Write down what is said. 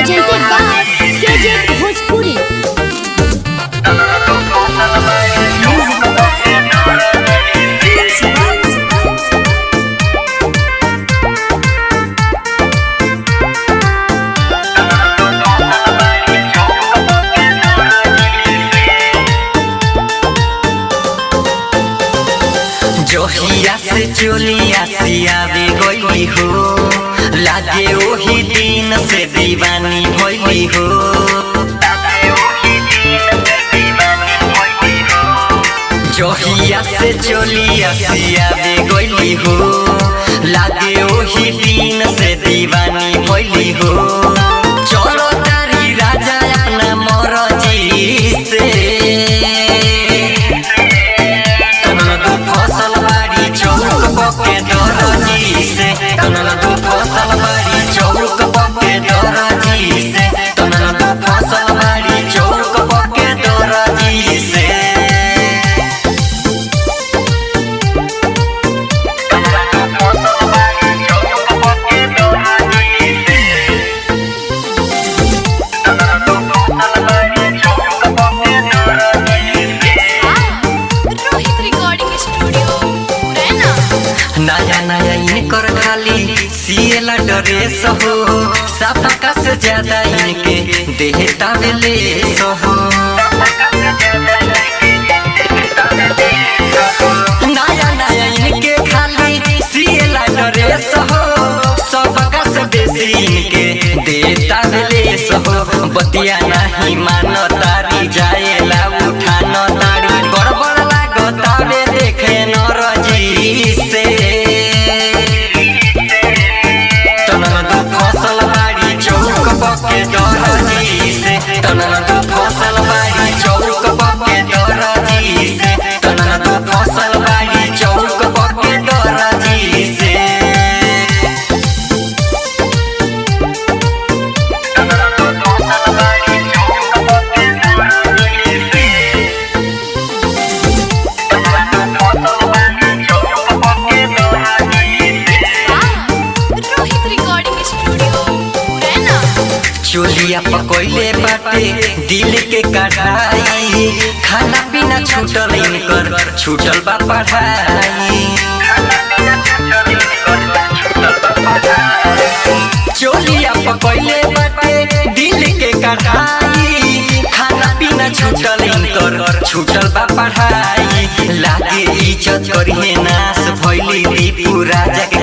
presented by KJ Bhojpuri. जोहिया से चोलिया सियावे गई हो, लागे ओही दिन से दीवानी भइली हो। जोहिया से चोलिया सियावे गई हो, लागे ओही दिन से दीवानी भइली हो। चलो तारी राजा अपना मरजी से, के दरजी से तनला दो फसल बाड़ी चौक पके दरजी से, तनला दो फसल बाड़ी चौक पके दरजी से। नया नया इनकर खाली सिएला ड्रेस हो, सबका से ज्यादा इनके देहता ले सहो। नया नया इनके खाली सिएला ड्रेस हो, सबका से बेसी इनके देहता ले सहो। बतिया नहीं मानो तारी जाएला उठानो तारी, गड़बड़ लागतावे देखे नरजी से। पके दरजी से तनला दो फसल बाड़ी चौक पके दरजी से, तनला दो फसल बाड़ी चौक पके दरजी से। चोलिया पकोइले बाटे दिल के कढ़ाई, खाना पीना छूटल इनकर छूटल बा पढ़ाई। चोलिया पकोइले बाटे दिल के कढ़ाई, खाना पीना छूटल इनकर छूटल बा पढ़ाई। लागे इज्जत करिए नाश भइली दीपू राजा के